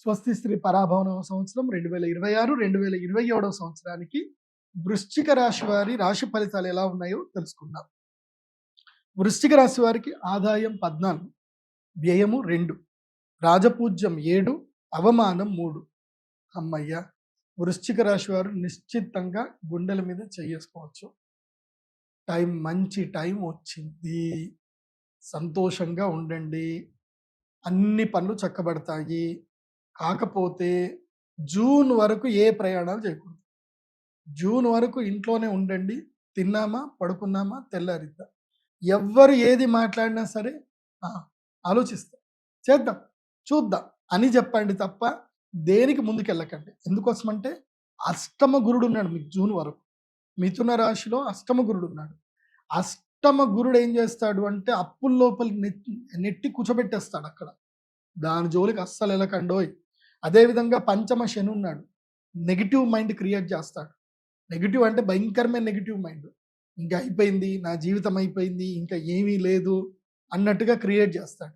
స్వస్తి శ్రీ పరాభవన సంవత్సరం 2026 2027 సంవత్సరానికి వృశ్చిక రాశి వారి రాశి ఫలితాలు ఎలా ఉన్నాయో తెలుసుకుందాం. వృశ్చిక రాశి వారికి ఆదాయం 14, వ్యయము 2, రాజపూజ్యం 7, అవమానం 3. అమ్మయ్య, వృశ్చిక రాశి వారు నిశ్చితంగా గుండెల మీద చేసుకోవచ్చు. మంచి టైం వచ్చింది, సంతోషంగా ఉండండి, అన్ని పనులు చక్కబడతాయి. కాకపోతే జూన్ వరకు ఏ ప్రయాణాలు చేయకూడదు. జూన్ వరకు ఇంట్లోనే ఉండండి, తిన్నామా పడుకున్నామా తెల్లారిద్దా. ఎవ్వరు ఏది మాట్లాడినా సరే ఆలోచిస్తా, చేద్దాం, చూద్దాం అని చెప్పండి తప్ప దేనికి ముందుకెళ్ళకండి. ఎందుకోసమంటే అష్టమ గురుడు ఉన్నాడు మీకు జూన్ వరకు. మిథున రాశిలో అష్టమ గురుడు ఉన్నాడు. అష్టమ గురుడు ఏం చేస్తాడు అంటే అప్పుల లోపల నెట్టి కూర్చోబెట్టేస్తాడు అక్కడ. దాని జోలికి అస్సలు వెళ్ళకండోయ్. అదేవిధంగా పంచమ శని ఉన్నాడు, నెగిటివ్ మైండ్ క్రియేట్ చేస్తాడు. నెగిటివ్ అంటే భయంకరమైన నెగిటివ్ మైండ్. ఇంకా అయిపోయింది, నా జీవితం అయిపోయింది, ఇంకా ఏమీ లేదు అన్నట్టుగా క్రియేట్ చేస్తాడు.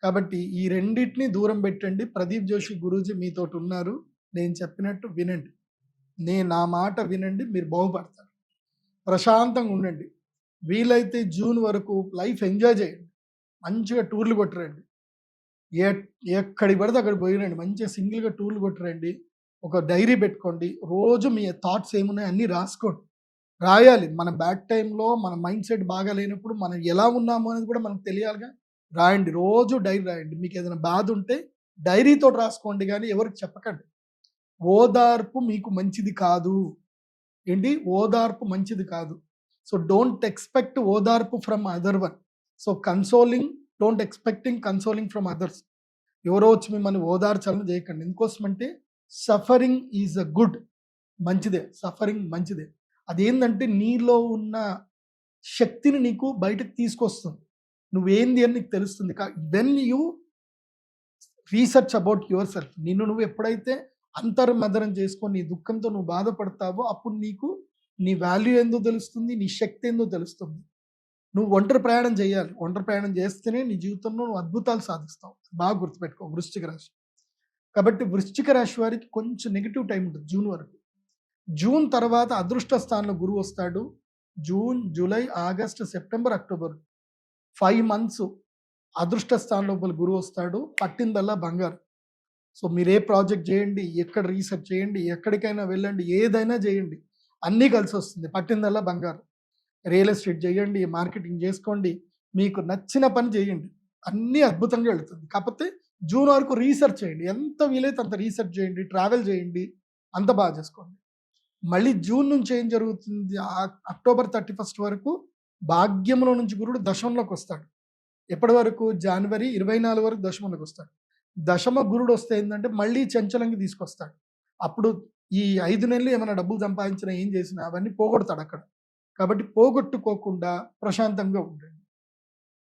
కాబట్టి ఈ రెండింటిని దూరం పెట్టండి. ప్రదీప్ జోషి గురూజీ మీతోటి ఉన్నారు, నేను చెప్పినట్టు వినండి, నా మాట వినండి, మీరు బాగుపడతారు. ప్రశాంతంగా ఉండండి. వీలైతే జూన్ వరకు లైఫ్ ఎంజాయ్ చేయండి, మంచిగా టూర్లు కొట్టరండి, ఎక్కడికి పడితే అక్కడ పోయిరండి, మంచిగా సింగిల్గా టూర్లు కొట్టరండి. ఒక డైరీ పెట్టుకోండి, రోజు మీ థాట్స్ ఏమున్నాయి అన్నీ రాసుకోండి. రాయాలి. మన బ్యాడ్ టైంలో మన మైండ్ సెట్ బాగా లేనప్పుడు మనం ఎలా ఉన్నాము అనేది కూడా మనకు తెలియాలిగా. రాయండి, రోజు డైరీ రాయండి. మీకు ఏదైనా బాధ ఉంటే డైరీతో రాసుకోండి, కానీ ఎవరికి చెప్పకండి. ఓదార్పు మీకు మంచిది కాదు. ఏంటి? ఓదార్పు మంచిది కాదు. సో డోంట్ ఎక్స్పెక్ట్ ఓదార్పు from other one. So don't expecting consoling from others. ఎవరో వచ్చి మిమ్మల్ని ఓదార్చాలని చేయకండి. ఎందుకోసమంటే సఫరింగ్ ఈజ్ అ గుడ్, మంచిదే. సఫరింగ్ మంచిదే. అదేంటంటే నీలో ఉన్న శక్తిని నీకు బయటకు తీసుకొస్తుంది. నువ్వేంది అని నీకు తెలుస్తుంది. When you research about your self, నిన్ను నువ్వు ఎప్పుడైతే అంతర్మదనం చేసుకొని నీ దుఃఖంతో నువ్వు బాధపడతావో అప్పుడు నీకు నీ వాల్యూ ఏందో తెలుస్తుంది, నీ శక్తి ఏందో తెలుస్తుంది. నువ్వు ఒంటరి ప్రయాణం చేయాలి. ఒంటరి ప్రయాణం చేస్తేనే నీ జీవితంలో నువ్వు అద్భుతాలు సాధిస్తావు. బాగా గుర్తుపెట్టుకో వృశ్చిక రాశి. కాబట్టి వృశ్చిక రాశి వారికి కొంచెం నెగిటివ్ టైం ఉంటుంది జూన్ వరకు. జూన్ తర్వాత అదృష్ట స్థానంలో గురువు వస్తాడు. June, July, August, September, October 5 months అదృష్ట స్థానం లోపల గురువు వస్తాడు. పట్టిందల్లా బంగారు. సో మీరు ఏ ప్రాజెక్ట్ చేయండి, ఎక్కడ రీసెర్చ్ చేయండి, ఎక్కడికైనా వెళ్ళండి, ఏదైనా చేయండి, అన్నీ కలిసి వస్తుంది. పట్టిందల్లా బంగారు. రియల్ ఎస్టేట్ చేయండి, మార్కెటింగ్ చేసుకోండి, మీకు నచ్చిన పని చేయండి, అన్నీ అద్భుతంగా వెళుతుంది. కాకపోతే జూన్ వరకు రీసెర్చ్ చేయండి, ఎంత వీలైతే అంత రీసెర్చ్ చేయండి, ట్రావెల్ చేయండి, అంత బాగా చేసుకోండి. మళ్ళీ జూన్ నుంచి ఏం జరుగుతుంది, అక్టోబర్ 31 వరకు భాగ్యంలో నుంచి గురుడు దశమంలోకి వస్తాడు. ఎప్పటి వరకు? జనవరి 24 వరకు దశమంలోకి వస్తాడు. దశమ గురుడు వస్తే ఏంటంటే మళ్ళీ చంచలంగా తీసుకొస్తాడు. అప్పుడు ఈ 5 నెలలు ఏమైనా డబ్బులు సంపాదించినా ఏం చేసినా అవన్నీ పోగొడతాడు అక్కడ. కాబట్టి పోగొట్టుకోకుండా ప్రశాంతంగా ఉండండి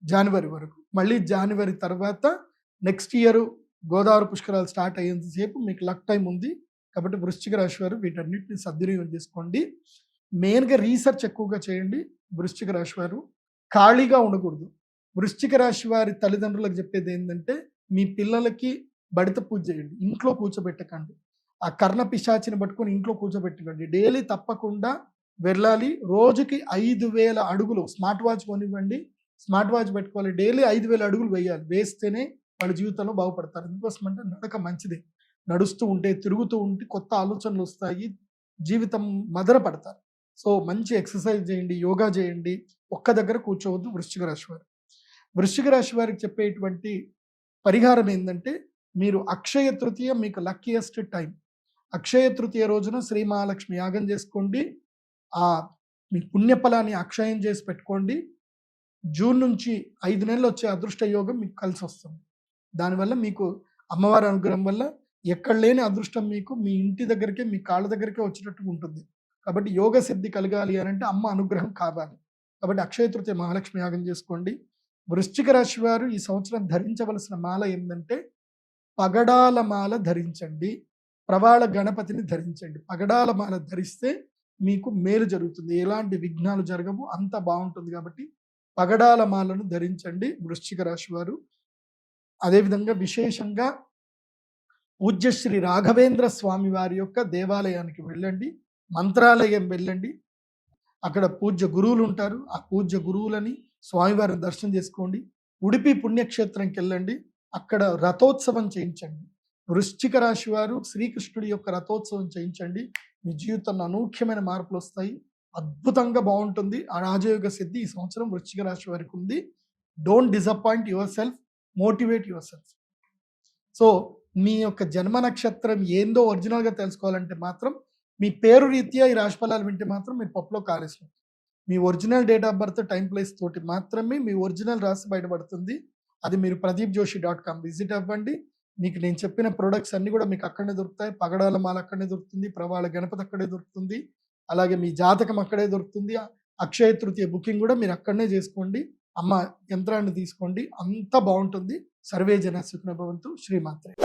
జనవరి వరకు. మళ్ళీ జనవరి తర్వాత నెక్స్ట్ ఇయర్ గోదావరి పుష్కరాలు స్టార్ట్ అయ్యేంతసేపు మీకు లక్ టైం ఉంది. కాబట్టి వృశ్చిక రాశి వారు వీటన్నిటిని సద్వినియోగం చేసుకోండి. మెయిన్గా రీసెర్చ్ ఎక్కువగా చేయండి. వృశ్చిక రాశి వారు ఖాళీగా ఉండకూడదు. వృశ్చిక రాశి వారి తల్లిదండ్రులకు చెప్పేది ఏంటంటే మీ పిల్లలకి బడిత పూజ చేయండి, ఇంట్లో కూర్చోబెట్టకండి. ఆ కర్ణ పిశాచిని పట్టుకొని ఇంట్లో కూర్చోబెట్టకండి. డైలీ తప్పకుండా వెళ్ళాలి. రోజుకి 5,000 అడుగులు, స్మార్ట్ వాచ్ కొనివ్వండి, స్మార్ట్ వాచ్ పెట్టుకోవాలి. డైలీ 5,000 అడుగులు వేయాలి. వేస్తేనే వాళ్ళ జీవితంలో బాగుపడతారు. ఎందుకోసం అంటే నడక మంచిది. నడుస్తూ ఉంటే, తిరుగుతూ ఉంటే కొత్త ఆలోచనలు వస్తాయి, జీవితం మదన పడతారు. సో మంచి ఎక్సర్సైజ్ చేయండి, యోగా చేయండి, ఒక్క దగ్గర కూర్చోవద్దు. వృశ్చిక రాశి వారు, వృశ్చిక రాశి వారికి చెప్పేటువంటి పరిహారం ఏంటంటే మీరు అక్షయ తృతీయ మీకు లక్కీయెస్ట్ టైం. అక్షయ తృతీయ రోజున శ్రీ మహాలక్ష్మి యాగం చేసుకోండి. మీ పుణ్యఫలాన్ని అక్షయం చేసి పెట్టుకోండి. జూన్ నుంచి 5 నెలలు వచ్చే అదృష్ట యోగం మీకు కలిసి వస్తుంది. దానివల్ల మీకు అమ్మవారి అనుగ్రహం వల్ల ఎక్కడ లేని అదృష్టం మీకు మీ ఇంటి దగ్గరికే, మీ కాళ్ళ దగ్గరికే వచ్చేటట్టు ఉంటుంది. కాబట్టి యోగ సిద్ధి కలగాలి అని అంటే అమ్మ అనుగ్రహం కావాలి. కాబట్టి అక్షయ తృతీయ మహాలక్ష్మి యాగం చేసుకోండి. వృశ్చిక రాశి వారు ఈ సంవత్సరం ధరించవలసిన మాల ఏంటంటే పగడాల మాల ధరించండి, ప్రవాళ గణపతిని ధరించండి. పగడాల మాల ధరిస్తే మీకు మేలు జరుగుతుంది, ఎలాంటి విఘ్నాలు జరగవు, అంత బాగుంటుంది. కాబట్టి పగడాల మాలను ధరించండి వృశ్చిక రాశి వారు. అదేవిధంగా విశేషంగా పూజ్య శ్రీ రాఘవేంద్ర స్వామి వారి యొక్క దేవాలయానికి వెళ్ళండి, మంత్రాలయం వెళ్ళండి. అక్కడ పూజ్య గురువులు ఉంటారు. ఆ పూజ్య గురువులని స్వామివారిని దర్శనం చేసుకోండి. ఉడిపి పుణ్యక్షేత్రంకి వెళ్ళండి, అక్కడ రథోత్సవం చేయించండి. వృశ్చిక రాశి వారు శ్రీకృష్ణుడి యొక్క రథోత్సవం చేయించండి. మీ జీవితంలో అనూఖ్యమైన మార్పులు వస్తాయి. అద్భుతంగా బాగుంటుంది. ఆ రాజయోగ సిద్ధి ఈ సంవత్సరం వృశ్చిక రాశి వారికి ఉంది. Don't disappoint yourself, motivate yourself. So మీ యొక్క జన్మ నక్షత్రం ఏందో ఒరిజినల్గా తెలుసుకోవాలంటే మాత్రం మీ పేరు రీత్యా ఈ రాశి ఫలాలు వింటే మాత్రం మీరు పప్పులో కారేస్తారు. మీ original date of birth, time, place తోటి మాత్రమే మీ ఒరిజినల్ రాశి బయటపడుతుంది. అది మీరు pradeepjoshi.com విజిట్ అవ్వండి. మీకు నేను చెప్పిన ప్రొడక్ట్స్ అన్ని కూడా మీకు అక్కడనే దొరుకుతాయి. పగడాల మాల అక్కడనే దొరుకుతుంది, ప్రవాళ గణపతి అక్కడే దొరుకుతుంది, అలాగే మీ జాతకం అక్కడే దొరుకుతుంది. అక్షయ తృతీయ బుకింగ్ కూడా మీరు అక్కడనే చేసుకోండి. అమ్మ యంత్రాన్ని తీసుకోండి, అంతా బాగుంటుంది. సర్వే జన సుఖినో భవంతు. శ్రీమాత్రే.